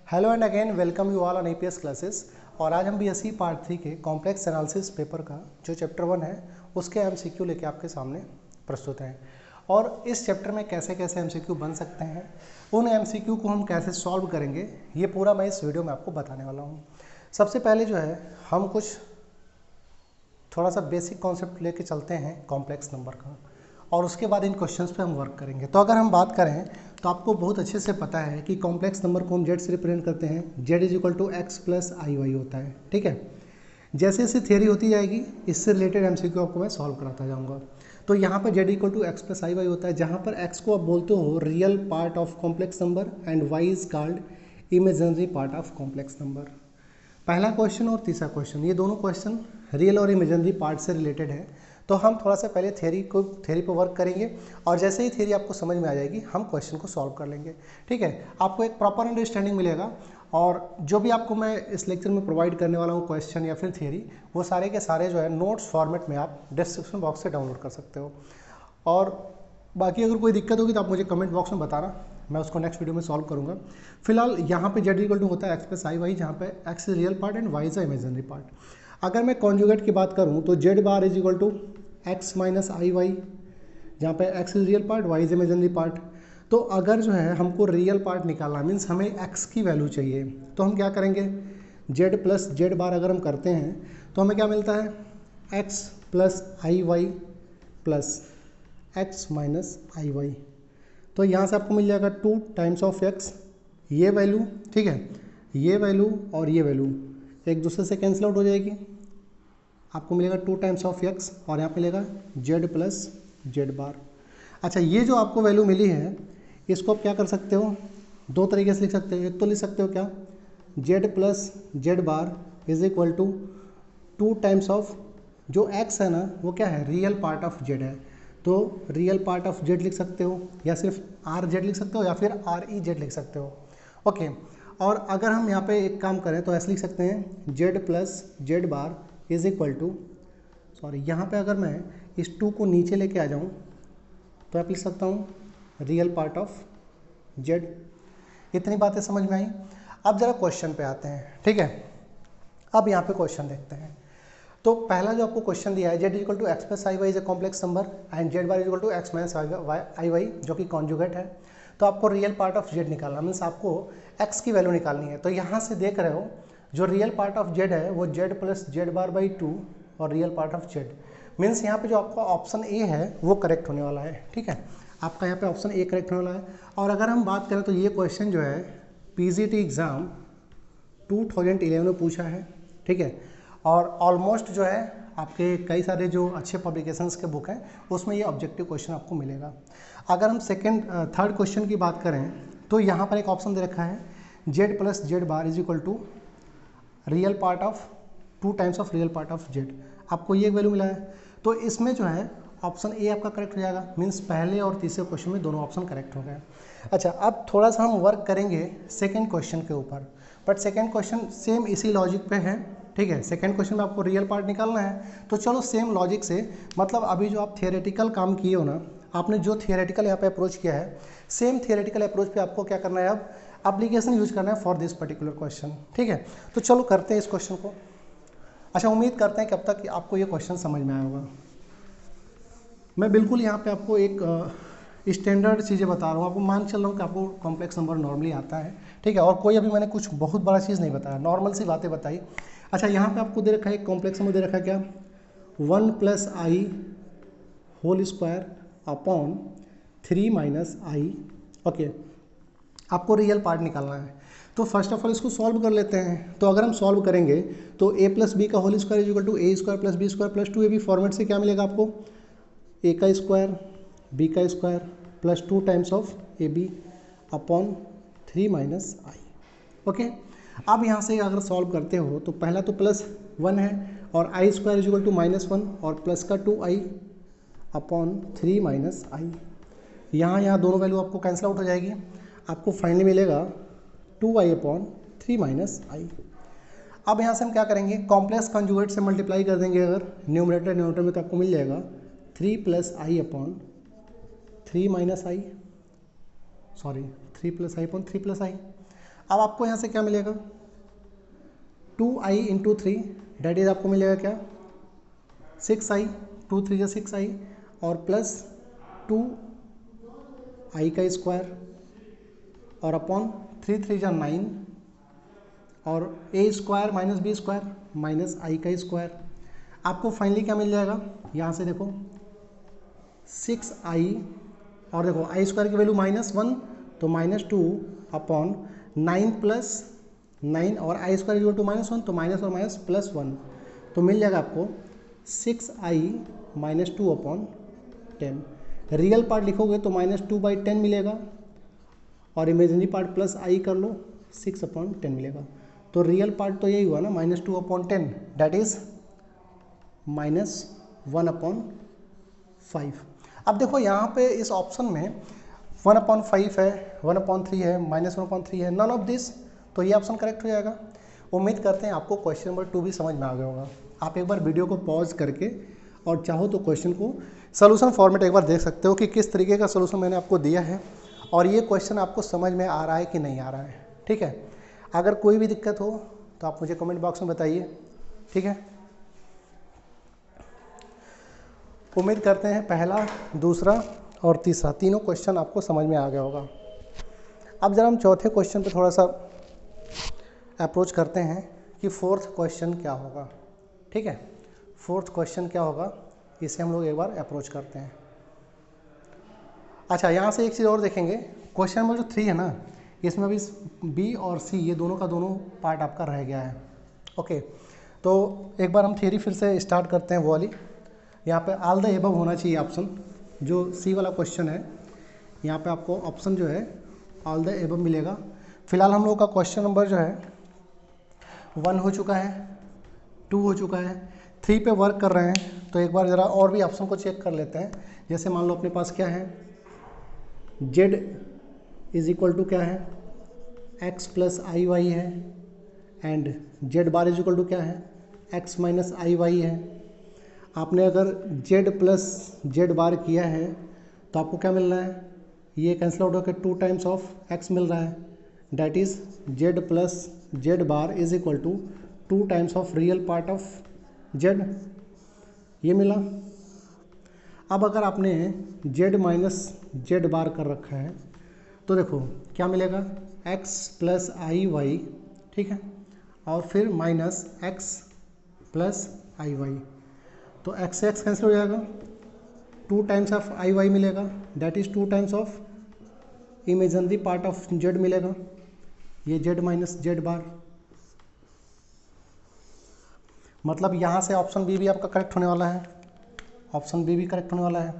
Hello and again welcome you all on APS classes. और आज हम बीएससी पार्ट 3 के कॉम्प्लेक्स एनालिसिस पेपर का जो चैप्टर 1 है उसके एमसीक्यू लेके आपके सामने प्रस्तुत हैं। और इस चैप्टर में कैसे कैसे एमसीक्यू बन सकते हैं, उन एमसीक्यू को हम कैसे सॉल्व करेंगे, ये पूरा मैं इस वीडियो में आपको बताने वाला हूँ। सबसे पहले जो है हम कुछ थोड़ा सा बेसिक कॉन्सेप्ट लेके चलते हैं कॉम्प्लेक्स नंबर का, और उसके बाद इन क्वेश्चंस पे हम वर्क करेंगे। तो अगर हम बात करें तो आपको बहुत अच्छे से पता है कि कॉम्प्लेक्स नंबर को हम जेड से रिप्रेजेंट करते हैं। Z is equal to x plus I y होता है, ठीक है। जैसे जैसे थियरी होती जाएगी इससे रिलेटेड एमसीक्यू आपको मैं सॉल्व कराता जाऊँगा। तो यहाँ पर z equal to x plus I y होता है, जहाँ पर एक्स को आप बोलते हो real part of complex number and y is called imaginary part of complex number. पहला क्वेश्चन और तीसरा क्वेश्चन, ये दोनों क्वेश्चन रियल और इमेजिनरी पार्ट से रिलेटेड है। तो हम थोड़ा सा पहले थ्योरी पर वर्क करेंगे, और जैसे ही थ्योरी आपको समझ में आ जाएगी हम क्वेश्चन को सॉल्व कर लेंगे, ठीक है। आपको एक प्रॉपर अंडरस्टैंडिंग मिलेगा, और जो भी आपको मैं इस लेक्चर में प्रोवाइड करने वाला हूँ क्वेश्चन या फिर थ्योरी, वो सारे के सारे जो है नोट्स फॉर्मेट में आप डिस्क्रिप्शन बॉक्स से डाउनलोड कर सकते हो। और बाकी अगर कोई दिक्कत होगी तो आप मुझे कमेंट बॉक्स में बताना, मैं उसको नेक्स्ट वीडियो में सॉल्व करूंगा। फिलहाल यहाँ पे जेड इक्वल टू होता है एक्स प्लस आई वाई, जहाँ पे x is real part and y is imaginary part. अगर मैं कॉन्जुगेट की बात करूँ तो z bar is equal to x minus i y, जहाँ पे x is real part, y is imaginary part. तो अगर जो है हमको रियल पार्ट निकालना मीन्स हमें एक्स की वैल्यू चाहिए, तो हम क्या करेंगे, जेड प्लस जेड बार अगर हम करते हैं तो हमें क्या मिलता है, x plus I Y plus x minus i Y. तो यहाँ से आपको मिल जाएगा 2 टाइम्स ऑफ एक्स, ये वैल्यू, ठीक है, ये वैल्यू और ये वैल्यू एक दूसरे से कैंसिल आउट हो जाएगी। आपको मिलेगा 2 टाइम्स ऑफ एक्स और यहाँ पे मिलेगा जेड प्लस जेड बार। अच्छा, ये जो आपको वैल्यू मिली है इसको आप क्या कर सकते हो, दो तरीके से लिख सकते हो। एक तो लिख सकते हो क्या, z plus z bar is equal to 2 times of जो एक्स है ना वो क्या है, रियल पार्ट ऑफ जेड है, तो रियल पार्ट ऑफ जेड लिख सकते हो, या सिर्फ आर जेड लिख सकते हो, या फिर आर ई जेड लिख सकते हो, ओके। और अगर हम यहाँ पे एक काम करें तो ऐसे लिख सकते हैं, z plus z bar is equal to, sorry यहाँ पे अगर मैं इस 2 को नीचे लेके आ जाऊँ तो आप लिख सकता हूँ रियल पार्ट ऑफ जेड। इतनी बातें समझ में आई। अब जरा क्वेश्चन पे आते हैं, ठीक है। अब यहाँ पे क्वेश्चन देखते हैं। तो पहला जो आपको क्वेश्चन दिया है, z equal to x plus I y is a complex number and z bar equal to x minus i y, जो कि कॉन्जुगेट है। तो आपको रियल पार्ट ऑफ जेड निकालना, मीन्स आपको एक्स की वैल्यू निकालनी है। तो यहाँ से देख रहे हो जो रियल पार्ट ऑफ जेड है वो Z plus z bar by 2 और real part of Z, means यहाँ पे जो आपका ऑप्शन ए है वो करेक्ट होने वाला है, ठीक है। आपका यहाँ पे ऑप्शन ए करेक्ट होने वाला है। और अगर हम बात करें तो ये क्वेश्चन जो है पीजीटी एग्ज़ाम 2011 में पूछा है, ठीक है। और ऑलमोस्ट जो है आपके कई सारे जो अच्छे पब्लिकेशंस के बुक हैं उसमें ये ऑब्जेक्टिव क्वेश्चन आपको मिलेगा। अगर हम थर्ड क्वेश्चन की बात करें तो यहाँ पर एक ऑप्शन दे रखा है, z plus z bar is equal to real part of 2 times of real part of z. आपको ये वैल्यू मिला है, तो इसमें जो है ऑप्शन ए आपका करेक्ट हो जाएगा, मीन्स पहले और तीसरे क्वेश्चन में दोनों ऑप्शन करेक्ट हो गए। अच्छा, अब थोड़ा सा हम वर्क करेंगे सेकेंड क्वेश्चन के ऊपर, बट सेकेंड क्वेश्चन सेम इसी लॉजिक पे है, ठीक है। सेकेंड क्वेश्चन में आपको रियल पार्ट निकालना है, तो चलो सेम लॉजिक से, मतलब अभी जो आप थियोरेटिकल काम किए हो ना, आपने जो थियोरेटिकल यहाँ पे अप्रोच किया है, सेम थियोरेटिकल अप्रोच पे आपको क्या करना है, अब एप्लीकेशन यूज करना है फॉर दिस पर्टिकुलर क्वेश्चन, ठीक है। तो चलो करते हैं इस क्वेश्चन को। अच्छा, उम्मीद करते हैं कि अब तक आपको ये क्वेश्चन समझ में आया होगा। मैं बिल्कुल यहाँ पे आपको एक स्टैंडर्ड चीज़ें बता रहा हूँ, आपको मान चल रहा हूँ कि आपको कॉम्प्लेक्स नंबर नॉर्मली आता है, ठीक है। और कोई अभी मैंने कुछ बहुत बड़ा चीज़ नहीं बताया, नॉर्मल सी बातें बताई। अच्छा, यहाँ पे आपको दे रखा है कॉम्प्लेक्स नंबर दे रखा है क्या, 1 plus i whole square upon 3 minus i, okay. आपको रियल पार्ट निकालना है, तो फर्स्ट ऑफ ऑल इसको सॉल्व कर लेते हैं। तो अगर हम सॉल्व करेंगे तो ए प्लस बी का whole square is equal to a square plus b square plus 2ab format से क्या मिलेगा आपको, ए का स्क्वायर बी का square plus 2 times of a b upon 3 minus i, okay. अब यहाँ से अगर सॉल्व करते हो तो पहला तो प्लस 1 है और आई स्क्वायर इज इक्वल टू -1 और प्लस का 2i अपॉन 3 माइनस आई। यहाँ दोनों वैल्यू आपको कैंसिल आउट हो जाएगी, आपको फाइनली मिलेगा 2i अपॉन 3 माइनस आई। अब यहाँ से हम क्या करेंगे, कॉम्प्लेक्स कंजुगेट से मल्टीप्लाई कर देंगे अगर न्यूमरेटर डिनोमिनेटर में, तो आपको मिल जाएगा 3 प्लस आई अपॉन 3 माइनस आई, सॉरी 3 प्लस आई अपॉन 3 प्लस आई। अब आपको यहाँ से क्या मिलेगा, 2i इंटू 3 डेट इज आपको मिलेगा क्या 6i, 2 3 6i और प्लस 2i का स्क्वायर और अपॉन 3 3 9 और a square minus B square minus I का स्क्वायर। आपको फाइनली क्या मिल जाएगा, यहाँ से देखो 6i और देखो आई स्क्वायर की वैल्यू -1 तो -2 अपॉन 9 प्लस 9 और आई स्क्वायर इक्वल टू -1 तो माइनस और माइनस +1 तो मिल जाएगा आपको 6i -2 अपॉन 10। रियल पार्ट लिखोगे तो -2/10 मिलेगा और इमेजिनरी पार्ट प्लस आई कर लो 6/10 मिलेगा। तो रियल पार्ट तो यही हुआ ना -2/10 डेट इज -1/5। अब देखो यहाँ पे इस ऑप्शन में 1/5 है, 1/3 है, -1/3 है, नन ऑफ दिस, तो ये ऑप्शन करेक्ट हो जाएगा। उम्मीद करते हैं आपको क्वेश्चन नंबर 2 भी समझ में आ गया होगा। आप एक बार वीडियो को पॉज करके और चाहो तो क्वेश्चन को सॉल्यूशन फॉर्मेट एक बार देख सकते हो कि किस तरीके का सॉल्यूशन मैंने आपको दिया है और ये क्वेश्चन आपको समझ में आ रहा है कि नहीं आ रहा है। ठीक है, अगर कोई भी दिक्कत हो तो आप मुझे कमेंट बॉक्स में बताइए। ठीक है, उम्मीद करते हैं पहला, दूसरा और तीसरा तीनों क्वेश्चन आपको समझ में आ गया होगा। अब जरा हम चौथे क्वेश्चन पे थोड़ा सा अप्रोच करते हैं कि फोर्थ क्वेश्चन क्या होगा। ठीक है, फोर्थ क्वेश्चन क्या होगा इसे हम लोग एक बार अप्रोच करते हैं। अच्छा, यहाँ से एक चीज़ और देखेंगे, क्वेश्चन नंबर जो 3 है ना, इसमें अभी बी और सी ये दोनों का दोनों पार्ट आपका रह गया है। ओके, तो एक बार हम थियरी फिर से स्टार्ट करते हैं वो वाली। यहाँ पे ऑल द एबव होना चाहिए ऑप्शन, जो सी वाला क्वेश्चन है यहाँ पे आपको ऑप्शन जो है ऑल द एबव मिलेगा। फिलहाल हम लोग का क्वेश्चन नंबर जो है 1 हो चुका है, 2 हो चुका है, 3 पे वर्क कर रहे हैं। तो एक बार ज़रा और भी ऑप्शन को चेक कर लेते हैं। जैसे मान लो अपने पास क्या है, z इज इक्वल टू क्या है x प्लस आई वाई है and z bar is equal to क्या है x माइनस आई वाई है। आपने अगर z प्लस z बार किया है तो आपको क्या मिल रहा है, ये कैंसिल आउट होकर 2 टाइम्स ऑफ x मिल रहा है, that is z plus z bar is equal to 2 times of real part of z, ये मिला। अब अगर आपने z माइनस z बार कर रखा है तो देखो क्या मिलेगा, x प्लस आई वाई, ठीक है, और फिर माइनस x प्लस आई वाई, तो x से x कैंसिल हो जाएगा, 2 टाइम्स ऑफ आई वाई मिलेगा, that is 2 times of imaginary part of z मिलेगा, ये z माइनस z बार। मतलब यहाँ से ऑप्शन बी भी आपका करेक्ट होने वाला है, ऑप्शन बी भी करेक्ट होने वाला है।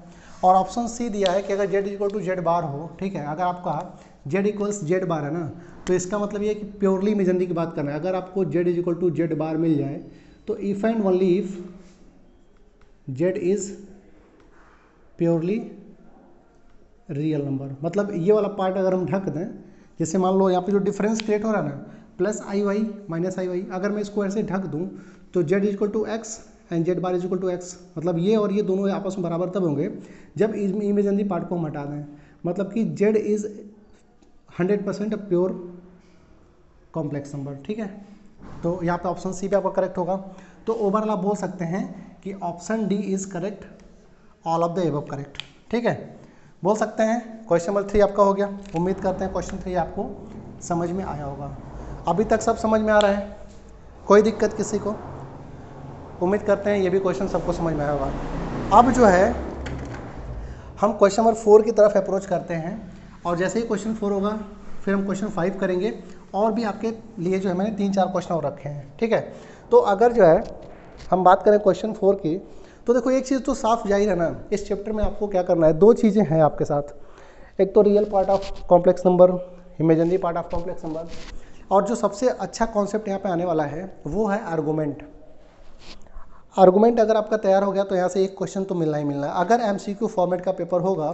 और ऑप्शन सी दिया है कि अगर z इक्वल टू जेड बार हो, ठीक है, अगर आपका z इक्वल्स जेड बार है ना, तो इसका मतलब ये है कि प्योरली इमेजिनरी की बात करना है। अगर आपको z इक्वल टू जेड बार मिल जाए तो if and only if z is purely real number, मतलब ये वाला पार्ट अगर हम ढक दें, जैसे मान लो यहाँ पे जो डिफरेंस क्रिएट हो रहा है ना, plus I y minus i y, अगर मैं इसको ऐसे ढक दूँ तो z equal to x and z bar is equal to x, मतलब ये और ये दोनों आपस में बराबर तब होंगे जब इमेजिनरी पार्ट को हम हटा दें, मतलब कि z is 100% pure complex number. ठीक है, तो यहाँ पे ऑप्शन सी पे आपका करेक्ट होगा। तो ओवरऑल आप बोल सकते हैं कि option D is correct, all of the above correct. ठीक है, बोल सकते हैं क्वेश्चन नंबर 3 आपका हो गया। उम्मीद करते हैं क्वेश्चन 3 आपको समझ में आया होगा। अभी तक सब समझ में आ रहा है, कोई दिक्कत किसी को? उम्मीद करते हैं ये भी क्वेश्चन सबको समझ में आया होगा। अब जो है हम क्वेश्चन नंबर 4 की तरफ अप्रोच करते हैं और जैसे ही क्वेश्चन 4 होगा फिर हम क्वेश्चन 5 करेंगे और भी आपके लिए जो है मैंने 3-4 क्वेश्चन और रखे हैं। ठीक है, तो अगर जो है हम बात करें क्वेश्चन 4 की, तो देखो एक चीज़ तो साफ जाहिर है ना, इस चैप्टर में आपको क्या करना है, 2 चीज़ें हैं आपके साथ, एक तो real part of complex number, imaginary part of complex number, और जो सबसे अच्छा कॉन्सेप्ट यहाँ पे आने वाला है वो है आर्गूमेंट। आर्गूमेंट अगर आपका तैयार हो गया तो यहाँ से एक क्वेश्चन तो मिलना ही मिलना है। अगर एमसीक्यू फॉर्मेट का पेपर होगा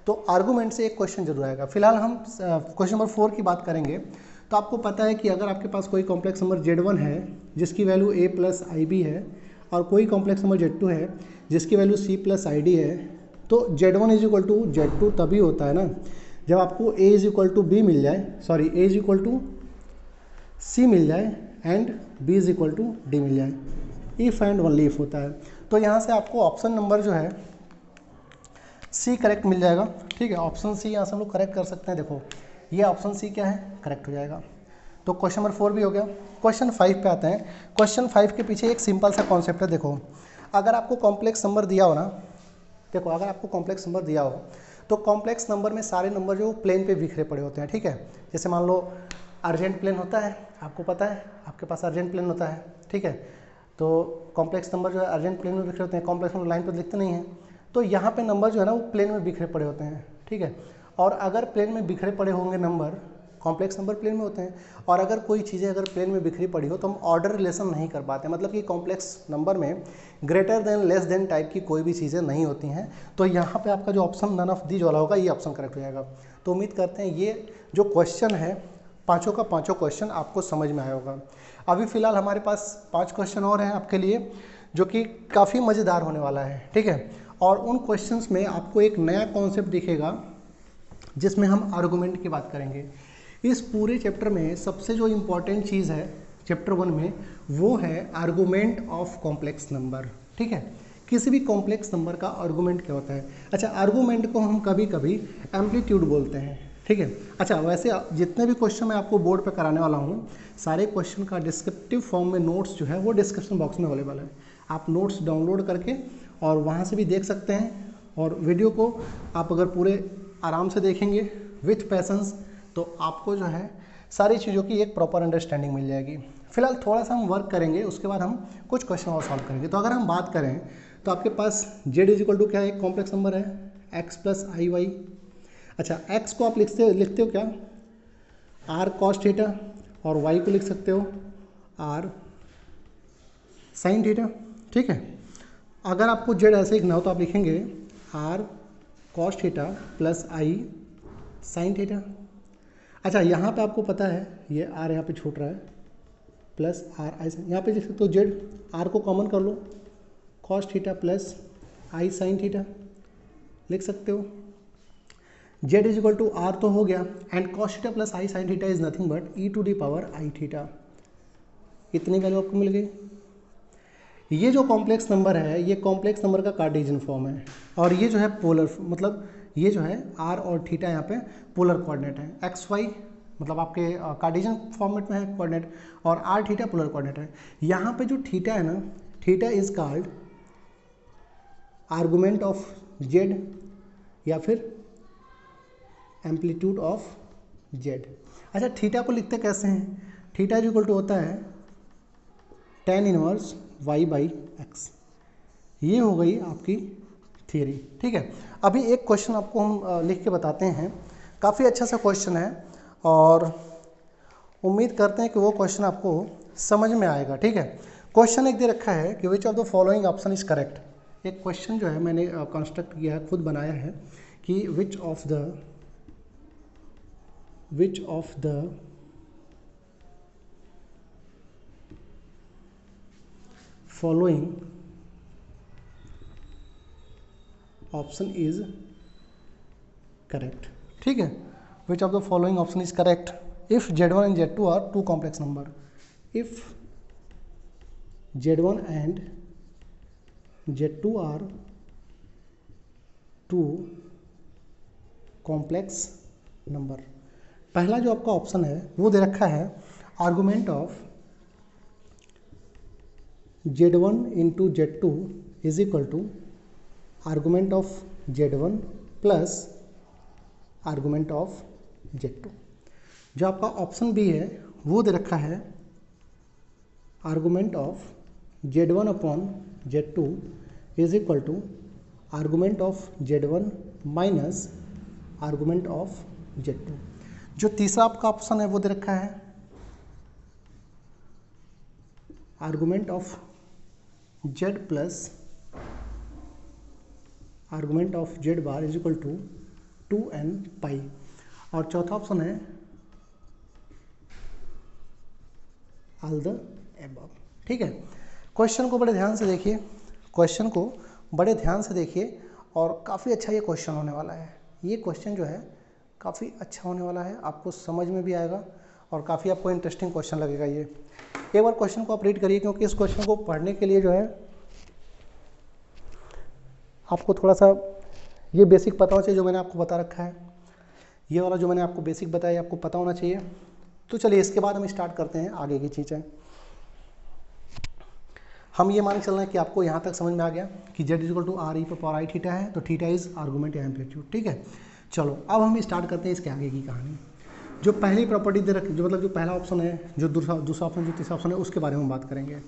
तो आर्गूमेंट से एक क्वेश्चन जरूर आएगा। फिलहाल हम क्वेश्चन नंबर 4 की बात करेंगे। तो आपको पता है कि अगर आपके पास कोई कॉम्प्लेक्स नंबर Z1 है जिसकी value a plus i b है और कोई कॉम्प्लेक्स नंबर Z2 है जिसकी value c plus i d है, तो Z1 is equal to Z2 तभी होता है ना जब आपको a is equal to B मिल जाए, sorry a is equal to C मिल जाए and B is equal to D मिल जाए, इफ़ एंड ओनली इफ होता है। तो यहाँ से आपको ऑप्शन नंबर जो है सी करेक्ट मिल जाएगा। ठीक है, ऑप्शन सी यहाँ से हम लोग करेक्ट कर सकते हैं। देखो ये ऑप्शन सी क्या है, करेक्ट हो जाएगा। तो क्वेश्चन नंबर 4 भी हो गया। क्वेश्चन 5 पे आते हैं। क्वेश्चन 5 के पीछे एक सिंपल सा कॉन्सेप्ट है। देखो अगर आपको कॉम्प्लेक्स नंबर दिया हो ना, देखो अगर आपको कॉम्प्लेक्स नंबर दिया हो तो कॉम्प्लेक्स नंबर में सारे नंबर जो प्लेन पे बिखरे पड़े होते हैं। ठीक है, जैसे मान लो अर्जेंट प्लेन होता है, आपको पता है आपके पास अर्जेंट प्लेन होता है। ठीक है, तो कॉम्प्लेक्स नंबर जो है अर्जेंट प्लेन में बिखरे होते हैं, कॉम्प्लेक्स नंबर लाइन पर लिखते नहीं हैं। तो यहाँ पे नंबर जो है ना वो प्लेन में बिखरे पड़े होते हैं। ठीक है, और अगर प्लेन में बिखरे पड़े होंगे नंबर, कॉम्प्लेक्स नंबर प्लेन में होते हैं, और अगर कोई चीज़ें अगर प्लेन में बिखरी पड़ी हो तो हम ऑर्डर रिलेशन नहीं कर पाते। मतलब कि कॉम्प्लेक्स नंबर में greater than less than type की कोई भी चीज़ें नहीं होती हैं। तो यहाँ पे आपका जो ऑप्शन नन ऑफ दीज वाला होगा ये ऑप्शन करेक्ट हो जाएगा। तो उम्मीद करते हैं ये जो क्वेश्चन है पाँचों का पाँचों क्वेश्चन आपको समझ में आया होगा। अभी फ़िलहाल हमारे पास 5 क्वेश्चन और हैं आपके लिए जो कि काफ़ी मज़ेदार होने वाला है। ठीक है, और उन क्वेश्चंस में आपको एक नया कॉन्सेप्ट दिखेगा जिसमें हम आर्गूमेंट की बात करेंगे। इस पूरे चैप्टर में सबसे जो इम्पोर्टेंट चीज़ है चैप्टर 1 में वो है आर्गूमेंट ऑफ कॉम्प्लेक्स नंबर। ठीक है, किसी भी कॉम्प्लेक्स नंबर का आर्गूमेंट क्या होता है। अच्छा, आर्गूमेंट को हम कभी कभी एम्पलीट्यूड बोलते हैं। ठीक है, अच्छा वैसे जितने भी क्वेश्चन मैं आपको बोर्ड पे कराने वाला हूँ सारे क्वेश्चन का डिस्क्रिप्टिव फॉर्म में नोट्स जो है वो डिस्क्रिप्शन बॉक्स में अवेलेबल है। आप नोट्स डाउनलोड करके और वहाँ से भी देख सकते हैं, और वीडियो को आप अगर पूरे आराम से देखेंगे विथ पैशंस तो आपको जो है सारी चीज़ों की एक प्रॉपर अंडरस्टैंडिंग मिल जाएगी। फिलहाल थोड़ा सा हम वर्क करेंगे, उसके बाद हम कुछ क्वेश्चन और सॉल्व करेंगे। तो अगर हम बात करें तो आपके पास z इज इक्वल टू क्या है, एक कॉम्प्लेक्स नंबर है x प्लस आई वाई। अच्छा, x को आप लिखते हो क्या r cos थीटा, और y को लिख सकते हो r sin थीटा। ठीक है, अगर आपको z ऐसे लिखना हो तो आप लिखेंगे r cos theta plus i sin theta. अच्छा, यहाँ पे आपको पता है ये r यहाँ पे छूट रहा है प्लस r i, यहाँ पे लिख सकते हो z, r को कॉमन कर लो cos theta plus i sin theta लिख सकते हो। z is equal to r तो हो गया, and cos theta plus i sin theta is nothing but e to the power i theta. इतनी वैल्यू आपको मिल गई। ये जो कॉम्प्लेक्स नंबर है ये कॉम्प्लेक्स नंबर का कार्टेशियन फॉर्म है, और ये जो है पोलर, मतलब ये जो है r और थीटा यहाँ पे पोलर कोऑर्डिनेट है। एक्स वाई मतलब आपके कार्टेशियन फॉर्मेट में है कोऑर्डिनेट, और r थीटा पोलर कोऑर्डिनेट है। यहाँ पे जो थीटा है ना, theta is called argument of z या फिर एम्पलीट्यूड ऑफ z। अच्छा, थीटा को लिखते कैसे हैं, थीटा इज इक्वल टू होता है tan inverse y by x. ये हो गई आपकी थियरी। ठीक है, अभी एक क्वेश्चन आपको हम लिख के बताते हैं, काफ़ी अच्छा सा क्वेश्चन है और उम्मीद करते हैं कि वो क्वेश्चन आपको समझ में आएगा। ठीक है, क्वेश्चन एक दे रखा है कि which of the following option is correct. एक क्वेश्चन जो है मैंने कंस्ट्रक्ट किया है, खुद बनाया है कि which of the following option is correct. ठीक है, which of the following option is correct if z1 and z2 are two complex number. If z1 and z2 are two complex number. पहला जो आपका ऑप्शन है वो दे रखा है argument of z1 into z2 is equal to argument of z1 plus argument of z2। जो आपका ऑप्शन बी है वो दे रखा है argument of z1 upon z2 is equal to argument of z1 minus argument of z2। जो तीसरा आपका ऑप्शन है वो दे रखा है argument of z plus argument of z bar is equal to 2n pi, और चौथा ऑप्शन है ऑल द अबव। ठीक है, क्वेश्चन को बड़े ध्यान से देखिए, क्वेश्चन को बड़े ध्यान से देखिए, और काफ़ी अच्छा ये क्वेश्चन होने वाला है। ये क्वेश्चन जो है काफ़ी अच्छा होने वाला है, आपको समझ में भी आएगा और काफ़ी आपको इंटरेस्टिंग क्वेश्चन लगेगा ये। एक बार क्वेश्चन को आप रीड करिए, क्योंकि इस क्वेश्चन को पढ़ने के लिए जो है आपको थोड़ा सा ये बेसिक पता होना चाहिए जो मैंने आपको बता रखा है। ये वाला जो मैंने आपको बेसिक बताया आपको पता होना चाहिए। तो चलिए इसके बाद हम स्टार्ट करते हैं आगे की चीज़ें। हम ये मान के चल रहे हैं कि आपको यहाँ तक समझ में आ गया कि z equal to r e पर पावर आई थीटा है, तो थीटा इज आर्गूमेंट या एम्पलीट्यूड। ठीक है, चलो अब हम स्टार्ट करते हैं इसके आगे की कहानी। जो पहली प्रॉपर्टी दे रखी, जो मतलब जो पहला ऑप्शन है, जो दूसरा ऑप्शन, जो तीसरा ऑप्शन है, उसके बारे में बात करेंगे।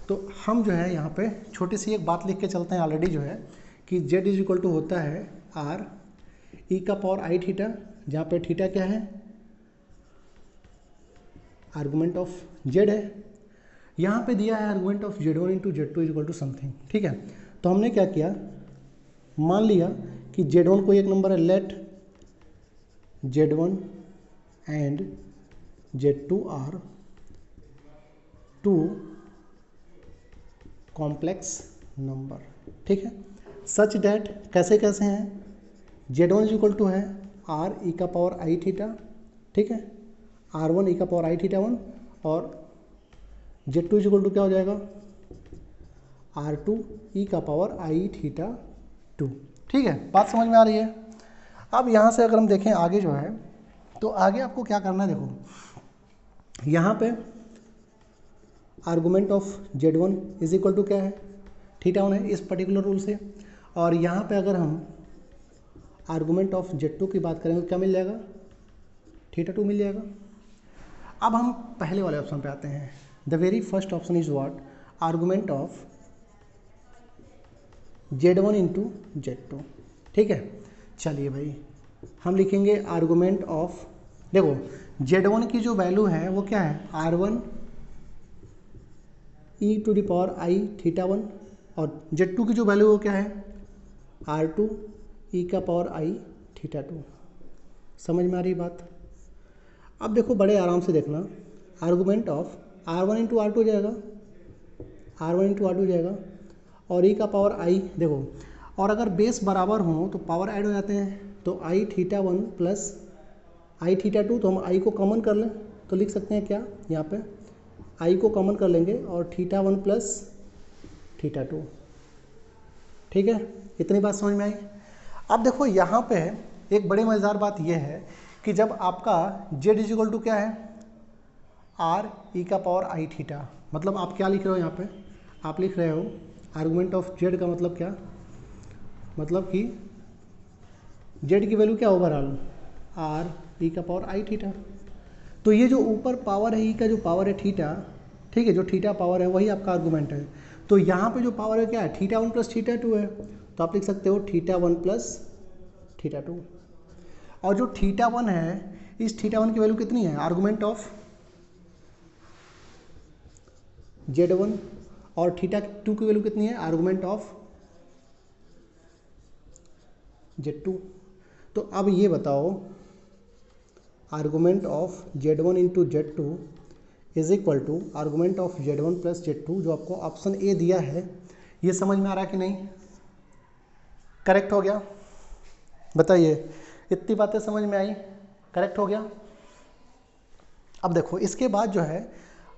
तो हम जो है यहाँ पे छोटी सी एक बात लिख के चलते हैं ऑलरेडी, जो है कि z इज इक्वल टू होता है आर ई का पावर आई थीटा, जहाँ पे थीटा क्या है, आर्गूमेंट ऑफ z है। यहाँ पे दिया है argument of z1 into z2 is equal to something. ठीक है, तो हमने क्या किया, मान लिया कि z1 को एक नंबर है, let z1 and z2 are two complex number. ठीक है, सच डैट कैसे कैसे हैं, z1 इज इक्वल टू है आर ई का पावर आई थीटा, ठीक है, r1 ई का पावर आई थीटा 1, और z2 इज इक्वल टू क्या हो जाएगा, r2 ई का पावर आई थीटा 2। ठीक है, बात समझ में आ रही है। अब यहाँ से अगर हम देखें आगे जो है, तो आगे आपको क्या करना है, देखो यहाँ पे argument of z1 is equal to क्या है, थीटा 1 है इस पर्टिकुलर रूल से, और यहाँ पे अगर हम आर्गूमेंट ऑफ z2 की बात करेंगे तो क्या मिल जाएगा, थीटा 2 मिल जाएगा। अब हम पहले वाले ऑप्शन पे आते हैं। The very first option is what, argument of z1 into z2। ठीक है, चलिए भाई हम लिखेंगे आर्गूमेंट ऑफ, देखो z1 की जो वैल्यू है वो क्या है, r1 e to the power I theta 1, और z2 की जो वैल्यू वो क्या है, r2 ई का पावर आई थीटा 2। समझ में आ रही बात। अब देखो बड़े आराम से देखना, argument of r1 into r two जाएगा, r1 इंटू आर टू जाएगा, और ई का पावर आई, देखो और अगर बेस बराबर हो तो पावर ऐड हो जाते हैं, तो आई थीटा 1 प्लस आई थीटा 2, तो हम आई को कॉमन कर लें तो लिख सकते हैं क्या, यहाँ पे आई को कॉमन कर लेंगे और थीटा 1 प्लस थीटा 2। ठीक है, इतनी बात समझ में आई। अब देखो यहाँ पे एक बड़ी मज़ेदार बात यह है कि जब आपका z इज इक्वल टू क्या है, आर ई का पावर आई थीटा, मतलब आप क्या लिख रहे हो यहाँ पे, आप लिख रहे हो आर्गूमेंट ऑफ z का मतलब क्या, मतलब कि z की वैल्यू क्या ओवरऑल, आर ई का पावर आई थीटा। तो ये जो ऊपर पावर है ई का, जो पावर है थीटा, ठीक है, जो थीटा पावर है वही आपका आर्गूमेंट है। तो यहाँ पे जो पावर है क्या है, थीटा 1 प्लस थीटा 2 है, तो आप लिख सकते हो थीटा 1 प्लस थीटा 2। और जो थीटा 1 है, इस थीटा 1 की वैल्यू कितनी है, आर्गूमेंट ऑफ z1, और थीटा 2 की वैल्यू कितनी है, आर्गूमेंट ऑफ z2। तो अब ये बताओ, argument of z1 into z2 is equal to argument of z1 plus z2, जो आपको ऑप्शन ए दिया है। ये समझ में आ रहा है कि नहीं, करेक्ट हो गया, बताइए इतनी बातें समझ में आई, करेक्ट हो गया। अब देखो इसके बाद जो है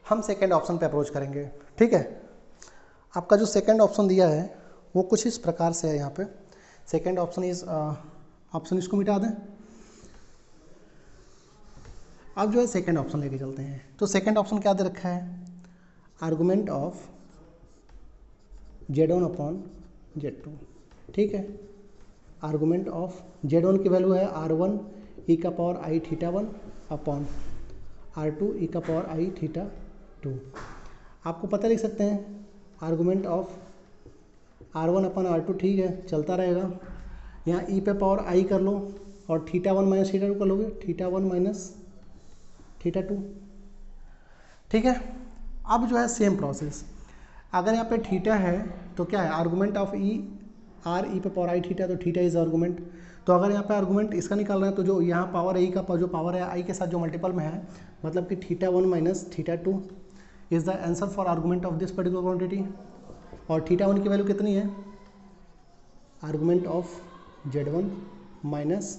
हम सेकेंड ऑप्शन पे अप्रोच करेंगे। ठीक है, आपका जो सेकेंड ऑप्शन दिया है वो कुछ इस प्रकार से है। यहाँ पे सेकेंड ऑप्शन इज, ऑप्शन इसको मिटा दें। अब जो है सेकेंड ऑप्शन लेके चलते हैं। तो सेकेंड ऑप्शन क्या दे रखा है, argument of z1 upon z2। ठीक है, आर्गूमेंट ऑफ z1 की वैल्यू है r1 ई का पावर आई थीटा 1 अपॉन r2 ई का पावर आई थीटा 2। आपको पता लिख सकते हैं argument of r1 upon r2, ठीक है चलता रहेगा। यहाँ ई पे पावर आई कर लो और थीटा 1 माइनस थीटा 2 कर लोगे, थीटा 1 माइनस थीटा 2। ठीक है, अब जो है सेम प्रोसेस, अगर यहाँ पे थीटा है तो क्या है, argument of E, R E पे पावर आई थीटा, तो थीटा इज आर्गूमेंट। तो अगर यहाँ पे आर्गूमेंट इसका निकाल रहे हैं तो जो यहाँ पावर ई का जो पावर है आई के साथ जो मल्टीपल में है, मतलब कि theta 1 minus theta 2 is the answer for argument of this particular quantity. और थीटा 1 की वैल्यू कितनी है, argument of z1 minus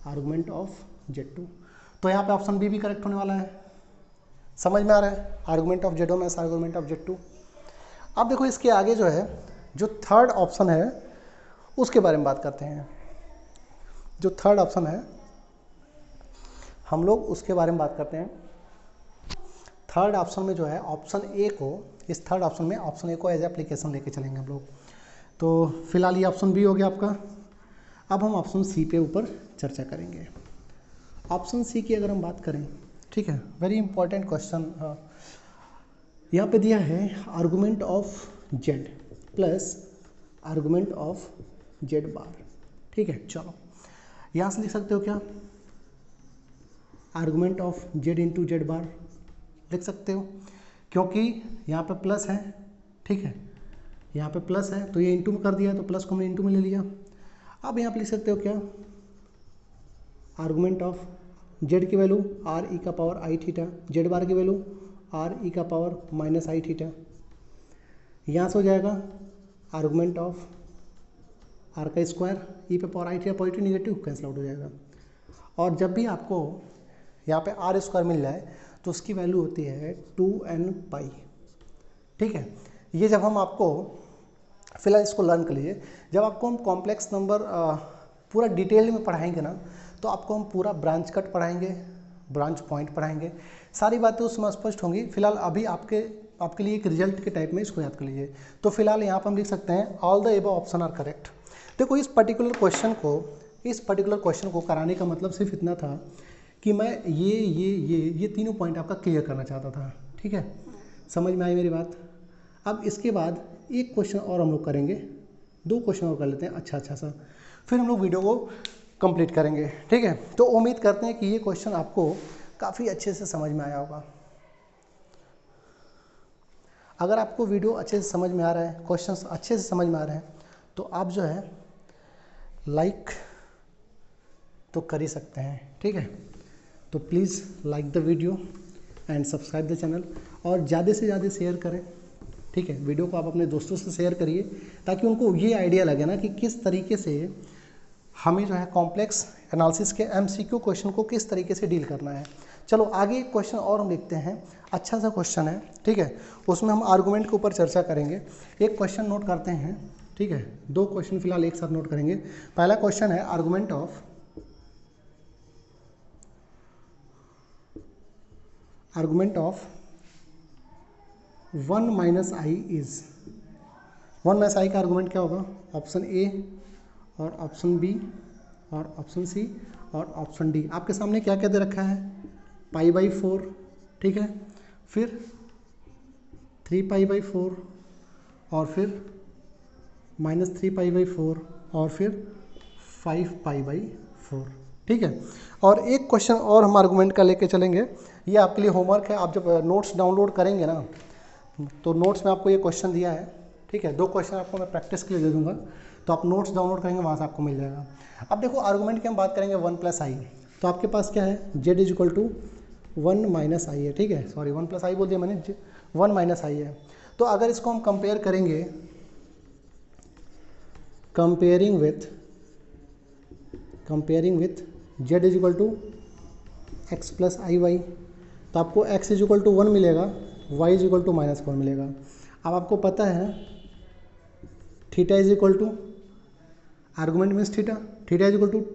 argument of z2। तो यहाँ पे ऑप्शन बी भी करेक्ट होने वाला है। समझ में आ रहा है, argument of Z1 S argument of Z2। अब देखो इसके आगे जो है, जो थर्ड ऑप्शन है उसके बारे में बात करते हैं। जो थर्ड ऑप्शन है हम लोग उसके बारे में बात करते हैं। थर्ड ऑप्शन में जो है ऑप्शन ए को, इस थर्ड ऑप्शन में ऑप्शन ए को एज एप्लीकेशन लेके चलेंगे हम लोग। तो फिलहाल ये ऑप्शन बी हो गया आपका। अब हम ऑप्शन सी पे ऊपर चर्चा करेंगे। ऑप्शन सी की अगर हम बात करें, ठीक है, वेरी इंपॉर्टेंट क्वेश्चन यहाँ पे दिया है, argument of Z plus argument of Z bar. ठीक है, चलो यहाँ से लिख सकते हो क्या, argument of Z into Z bar लिख सकते हो, क्योंकि यहाँ पे प्लस है। ठीक है, यहाँ पे प्लस है तो ये इंटू में कर दिया, तो प्लस को हमने इंटू में ले लिया। अब यहाँ पे लिख सकते हो क्या, आर्गुमेंट ऑफ जेड की वैल्यू आर ई का पावर आई थीटा, जेड बार की वैल्यू आर ई का पावर माइनस आई थीटा। यहाँ से हो जाएगा आर्गुमेंट ऑफ आर का स्क्वायर ई पे पावर आई theta, positive negative cancel out हो जाएगा। और जब भी आपको यहाँ पे आर स्क्वायर मिल जाए तो उसकी वैल्यू होती है 2n पाई। ठीक है, ये जब हम आपको, फिलहाल इसको लर्न कर लीजिए, जब आपको हम कॉम्प्लेक्स नंबर पूरा डिटेल में पढ़ाएंगे ना, तो आपको हम पूरा ब्रांच कट पढ़ाएंगे, ब्रांच पॉइंट पढ़ाएंगे, सारी बातें उसमें स्पष्ट होंगी। फिलहाल अभी आपके लिए एक रिजल्ट के टाइप में इसको याद कर लीजिए। तो फिलहाल यहाँ पर हम लिख सकते हैं all the above option are correct. देखो इस पर्टिकुलर क्वेश्चन को कराने का मतलब सिर्फ इतना था कि मैं ये तीनों पॉइंट आपका क्लियर करना चाहता था। ठीक है, समझ में आई मेरी बात। अब इसके बाद एक क्वेश्चन और हम लोग करेंगे, 2 क्वेश्चन और कर लेते हैं अच्छा सा, फिर हम लोग वीडियो को कंप्लीट करेंगे। ठीक है, तो उम्मीद करते हैं कि ये क्वेश्चन आपको काफ़ी अच्छे से समझ में आया होगा। अगर आपको वीडियो अच्छे से समझ में आ रहा है, क्वेश्चंस अच्छे से समझ में आ रहे हैं, तो आप जो है लाइक तो कर ही सकते हैं। ठीक है, तो please like the video and subscribe the channel, और ज़्यादा से ज़्यादा शेयर करें। ठीक है, वीडियो को आप अपने दोस्तों से शेयर करिए ताकि उनको ये आइडिया लगे ना कि किस तरीके से हमें जो है कॉम्प्लेक्स एनालिसिस के MCQ क्वेश्चन को किस तरीके से डील करना है। चलो आगे एक क्वेश्चन और हम लिखते हैं, अच्छा सा क्वेश्चन है। ठीक है, उसमें हम आर्गूमेंट के ऊपर चर्चा करेंगे। एक क्वेश्चन नोट करते हैं। ठीक है, 2 क्वेश्चन फिलहाल एक साथ नोट करेंगे। पहला क्वेश्चन है argument of 1 minus I is, 1 minus I का आर्गूमेंट क्या होगा, ऑप्शन ए और ऑप्शन बी और ऑप्शन सी और ऑप्शन डी। आपके सामने क्या क्या दे रखा है, π/4। ठीक है, फिर 3π/4 और फिर -3π/4 और फिर 5π/4। ठीक है, और एक क्वेश्चन और हम आर्गूमेंट का लेके चलेंगे। ये आपके लिए होमवर्क है, आप जब नोट्स डाउनलोड करेंगे ना, तो नोट्स में आपको ये क्वेश्चन दिया है। ठीक है, 2 क्वेश्चन आपको मैं प्रैक्टिस के लिए दे दूंगा, तो आप नोट्स डाउनलोड करेंगे, वहाँ से आपको मिल जाएगा। अब देखो आर्गूमेंट की हम बात करेंगे 1 + i, तो आपके पास क्या है, z = 1 - i है। ठीक है, सॉरी 1 + i बोल दिया मैंने, 1 - i है। तो अगर इसको हम कंपेयर करेंगे, comparing with z = x + iy, तो आपको x = 1 मिलेगा, y = -1 मिलेगा। अब आपको पता है theta = argument means theta =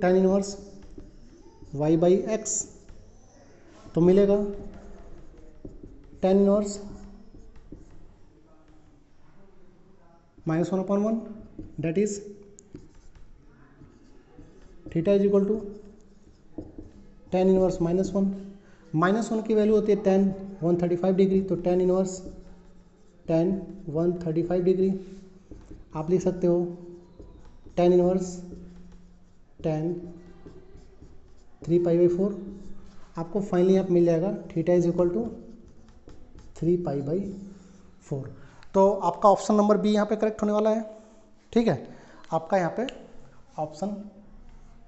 tan inverse y/x, तो मिलेगा tan inverse -1/1, that is theta = tan inverse -1 की वैल्यू होती है tan 135 डिग्री, तो tan इनवर्स tan 135 डिग्री। आप लिख सकते हो tan इनवर्स tan 3π/4। आपको फाइनली आप मिल जाएगा थीटा = 3π/4। तो आपका ऑप्शन नंबर बी यहाँ पे करेक्ट होने वाला है। ठीक है, आपका यहाँ पे ऑप्शन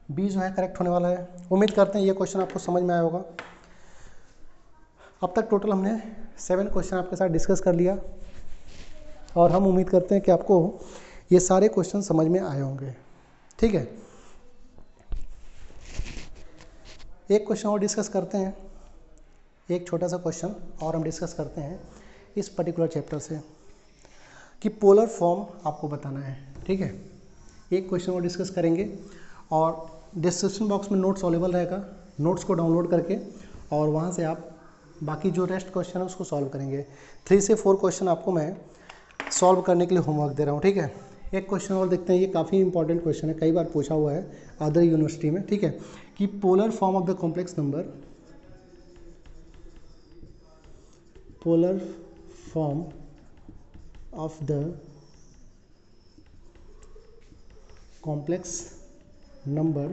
बी जो है करेक्ट होने वाला है। उम्मीद करते हैं ये क्वेश्चन आपको समझ में आया होगा। अब तक टोटल हमने 7 क्वेश्चन आपके साथ डिस्कस कर लिया, और हम उम्मीद करते हैं कि आपको ये सारे क्वेश्चन समझ में आए होंगे। ठीक है, एक क्वेश्चन और डिस्कस करते हैं, एक छोटा सा क्वेश्चन और हम डिस्कस करते हैं इस पर्टिकुलर चैप्टर से कि पोलर फॉर्म आपको बताना है। ठीक है, एक क्वेश्चन और डिस्कस करेंगे और डिस्क्रिप्शन बॉक्स में नोट्स अवेलेबल रहेगा, नोट्स को डाउनलोड करके और वहाँ से आप बाकी जो रेस्ट क्वेश्चन है उसको सॉल्व करेंगे। 3 से 4 क्वेश्चन आपको मैं सॉल्व करने के लिए होमवर्क दे रहा हूँ। ठीक है, एक क्वेश्चन और देखते हैं, ये काफ़ी इंपॉर्टेंट क्वेश्चन है, कई बार पूछा हुआ है अदर यूनिवर्सिटी में। ठीक है, कि polar form of the complex number, polar form of the complex number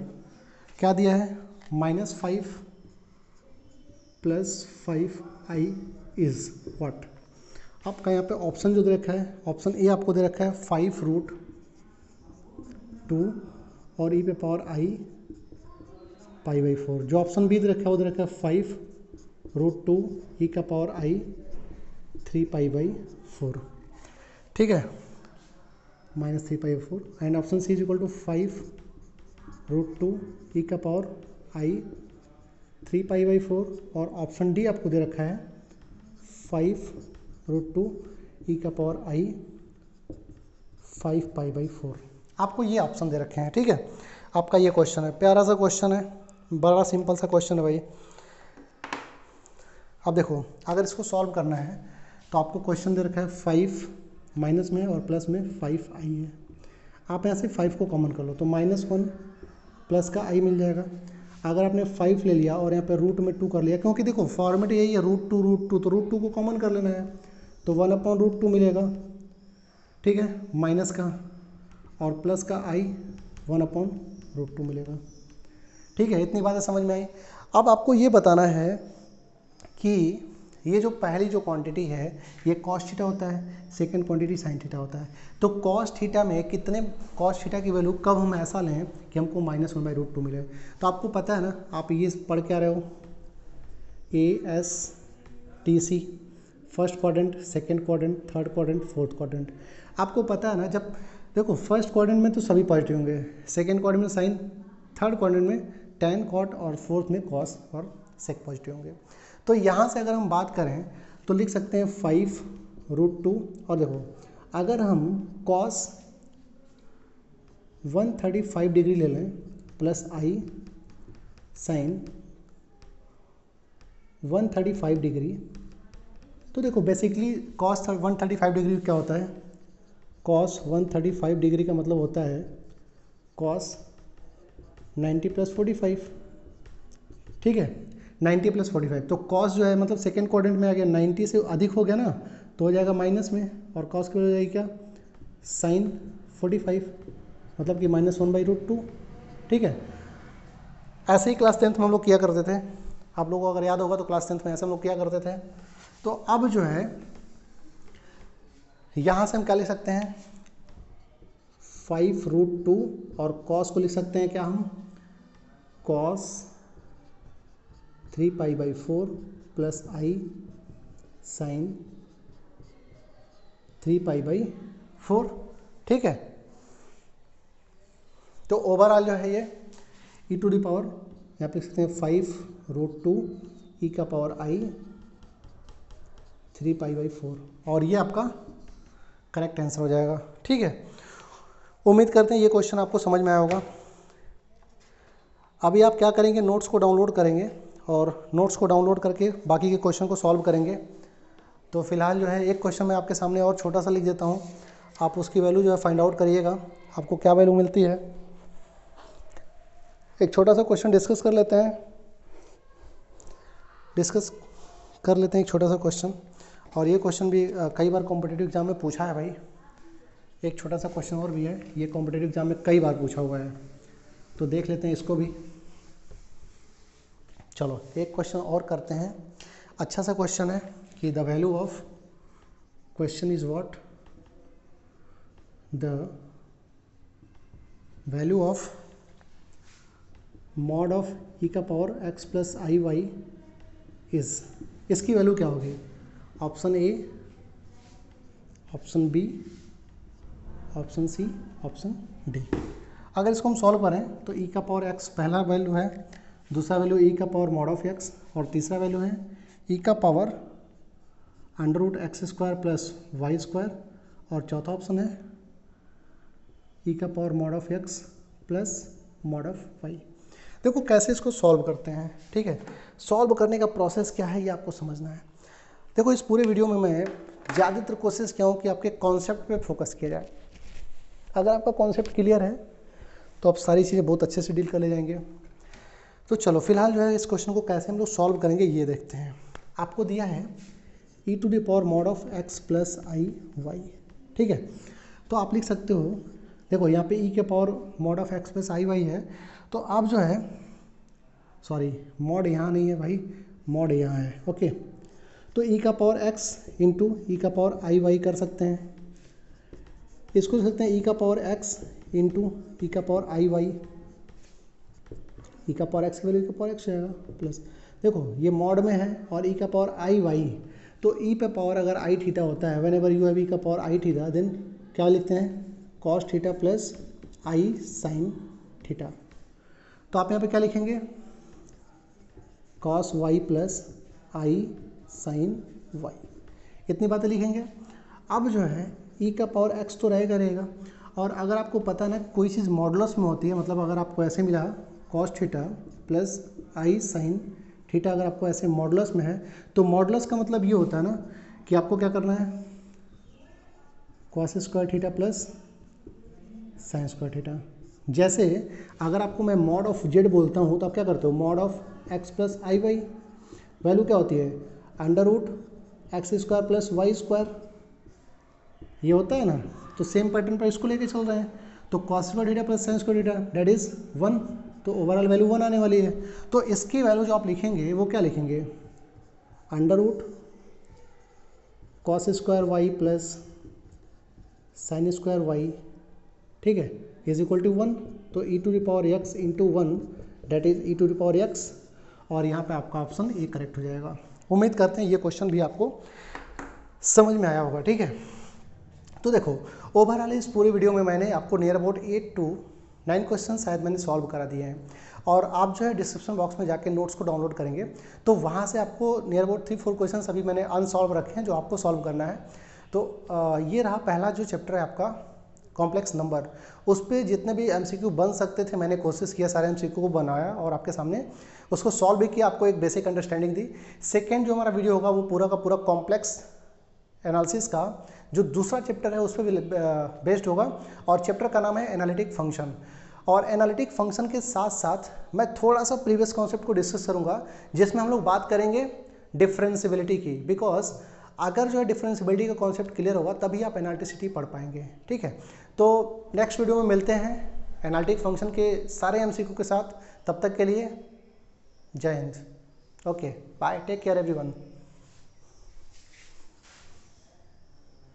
क्या दिया है, -5 + 5i इज व्हाट। आपका यहाँ पे ऑप्शन जो दे रखा है, ऑप्शन ए आपको दे रखा है 5√2 और e पे पावर i π/4। जो ऑप्शन बी दे रखा है वो दे रखा है 5√2 e का पावर i 3π/4। ठीक है, -3π/4 and option C is equal to 5√2 e का पावर i 3π/4 और ऑप्शन डी आपको दे रखा है 5√2 e का पावर i 5π/4। आपको ये ऑप्शन दे रखे हैं। ठीक है, आपका ये क्वेश्चन है, प्यारा सा क्वेश्चन है, बड़ा सिंपल सा क्वेश्चन है भाई। अब देखो, अगर इसको सॉल्व करना है तो आपको क्वेश्चन दे रखा है 5 माइनस में और प्लस में 5i है। आप यहाँ से 5 को कॉमन कर लो तो -1 प्लस का i मिल जाएगा। अगर आपने 5 ले लिया और यहाँ पे रूट में 2 कर लिया, क्योंकि देखो फॉर्मेट यही है √2 तो √2 को कॉमन कर लेना है तो 1/√2 मिलेगा। ठीक है, माइनस का और प्लस का i 1/√2 मिलेगा। ठीक है, इतनी बातें समझ में आई। अब आपको ये बताना है कि ये जो पहली जो क्वांटिटी है ये cos थीटा होता है, सेकंड क्वांटिटी sin थीटा होता है। तो cos थीटा में कितने, cos थीटा की वैल्यू कब हम ऐसा लें कि हमको -1/√2 मिले। तो आपको पता है ना, आप ये पढ़ के आ रहे हो ASTC, first quadrant, second quadrant, third quadrant, fourth quadrant. आपको पता है ना, जब देखो फर्स्ट क्वाड्रेंट में तो सभी पॉजिटिव होंगे, सेकंड क्वाड्रेंट में साइन, थर्ड क्वाड्रेंट में tan cot और फोर्थ में cos और sec पॉजिटिव होंगे। तो यहाँ से अगर हम बात करें तो लिख सकते हैं 5√2 और देखो अगर हम cos 135 डिग्री ले लें प्लस i sin 135 डिग्री, तो देखो बेसिकली cos 135 डिग्री क्या होता है, cos 135 डिग्री का मतलब होता है cos 90 + 45। ठीक है, 90 + 45 तो cos जो है मतलब सेकेंड क्वाड्रेंट में आ गया, 90 से अधिक हो गया ना तो हो जाएगा माइनस में, और cos की हो जाएगी क्या, sin 45 मतलब कि -1/√2। ठीक है, ऐसे ही क्लास 10th में हम लोग किया करते थे, आप लोगों को अगर याद होगा तो क्लास 10th में ऐसे हम लोग किया करते थे। तो अब जो है यहाँ से हम क्या लिख सकते हैं, 5√2 और cos को लिख सकते हैं क्या हम, cos 3π/4 प्लस i sin 3π/4। ठीक है, तो ओवरऑल जो है ये e टू दी पावर यहाँ पे लिख सकते हैं 5√2 e का पावर i 3π/4 और ये आपका करेक्ट आंसर हो जाएगा। ठीक है, उम्मीद करते हैं ये क्वेश्चन आपको समझ में आया होगा। अभी आप क्या करेंगे, नोट्स को डाउनलोड करेंगे और नोट्स को डाउनलोड करके बाकी के क्वेश्चन को सॉल्व करेंगे। तो फिलहाल जो है एक क्वेश्चन मैं आपके सामने और छोटा सा लिख देता हूँ, आप उसकी वैल्यू जो है फाइंड आउट करिएगा, आपको क्या वैल्यू मिलती है। एक छोटा सा क्वेश्चन डिस्कस कर लेते हैं, एक छोटा सा क्वेश्चन, और ये क्वेश्चन भी कई बार कॉम्पिटिटिव एग्जाम में पूछा है भाई। एक छोटा सा क्वेश्चन और भी है, ये कॉम्पिटिटिव एग्जाम में कई बार पूछा हुआ है, तो देख लेते हैं इसको भी। चलो एक क्वेश्चन और करते हैं, अच्छा सा क्वेश्चन है कि the value of, question is what, the value of mod of e का power x plus I y is, इसकी वैल्यू क्या होगी, option A, option B, option C, option D. अगर इसको हम सॉल्व करें तो e का पावर x पहला वैल्यू है दूसरा वैल्यू ई का पावर मॉड ऑफ एक्स, और तीसरा वैल्यू है ई का power under root x square plus y square, और चौथा ऑप्शन है ई का power mod of x plus mod of y. देखो कैसे इसको सॉल्व करते हैं, ठीक है। सॉल्व करने का प्रोसेस क्या है ये आपको समझना है। देखो इस पूरे वीडियो में मैं ज़्यादातर कोशिश किया हूँ कि आपके कॉन्सेप्ट पे फोकस किया जाए। अगर आपका कॉन्सेप्ट क्लियर है तो आप सारी चीज़ें बहुत अच्छे से डील कर ले जाएंगे। तो चलो फिलहाल जो है इस क्वेश्चन को कैसे हम लोग सॉल्व करेंगे ये देखते हैं। आपको दिया है E to the power mod of x plus I Y, ठीक है। तो आप लिख सकते हो, देखो यहाँ पे ई के power mod of x plus I y है, तो आप जो है सॉरी मॉड यहाँ नहीं है भाई, मॉड यहाँ है, ओके। तो ई का पावर एक्स इंटू ई का पावर आई वाई कर सकते हैं। इसको लिख सकते हैं ई का पावर एक्स इंटू ई का पावर आई वाई। ई का पावर एक्स की वैल्यू ई का पावर एक्स जाएगा प्लस, देखो ये मॉड में है और ई का पावर आई वाई, तो ई पे पावर अगर आई थीटा होता है, वेन एवर यू हैव ई का पावर आई थीटा, देन क्या लिखते हैं कॉस थीटा प्लस आई साइन थीटा। तो आप यहाँ पे क्या लिखेंगे कॉस वाई प्लस आई साइन वाई, इतनी बातें लिखेंगे। अब जो है ई का पावर एक्स तो रहेगा, और अगर आपको पता ना कोई चीज़ मॉडुलस में होती है, मतलब अगर आपको ऐसे मिला कॉस थीटा प्लस आई साइन थीटा, अगर आपको ऐसे मॉडुलस में है, तो मॉडुलस का मतलब ये होता है ना कि आपको क्या करना है cos square theta plus sine square theta. जैसे अगर आपको मैं मॉड ऑफ जेड बोलता हूँ तो आप क्या करते हो mod of x plus I y, value क्या होती है under root x square plus y square, ये होता है ना। तो सेम पैटर्न पर इसको लेके चल रहे हैं, तो cos square theta plus sine square theta that is 1, तो ओवरऑल वैल्यू 1 आने वाली है। तो इसकी वैल्यू जो आप लिखेंगे वो क्या लिखेंगे under root cos square Y plus sine square Y, ठीक है, इज इक्वल टू 1। तो E to the power X into 1 that is E to the power X, और यहाँ पे आपका ऑप्शन ए करेक्ट हो जाएगा। उम्मीद करते हैं ये क्वेश्चन भी आपको समझ में आया होगा, ठीक है। तो देखो ओवरऑल इस पूरे वीडियो में मैंने आपको नियर अबाउट 8 to 9 क्वेश्चन शायद मैंने सॉल्व करा दिए हैं, और आप जो है डिस्क्रिप्शन बॉक्स में जाके नोट्स को डाउनलोड करेंगे तो वहाँ से आपको नियर अबाउट 3-4 क्वेश्चन अभी मैंने अनसॉल्व रखे हैं जो आपको सॉल्व करना है। तो ये रहा पहला जो चैप्टर है आपका कॉम्प्लेक्स नंबर, उस पर जितने भी MCQ बन सकते थे मैंने कोशिश किया, सारे MCQ को बनाया और आपके सामने उसको सॉल्व भी किया, आपको एक बेसिक अंडरस्टैंडिंग दी। सेकेंड जो हमारा वीडियो होगा वो पूरा का पूरा कॉम्प्लेक्स एनालिसिस का जो दूसरा चैप्टर है उस पर बेस्ड होगा, और चैप्टर का नाम है एनालिटिक फंक्शन। और एनालिटिक फंक्शन के साथ साथ मैं थोड़ा सा प्रीवियस कॉन्सेप्ट को डिस्कस करूंगा जिसमें हम लोग बात करेंगे डिफरेंशिएबिलिटी की, बिकॉज अगर जो है डिफरेंशिएबिलिटी का कॉन्सेप्ट क्लियर होगा तभी आप एनालिटिसिटी पढ़ पाएंगे, ठीक है। तो नेक्स्ट वीडियो में मिलते हैं एनालिटिक फंक्शन के सारे MCQ के साथ, तब तक के लिए Jai Hind, okay bye, take care everyone.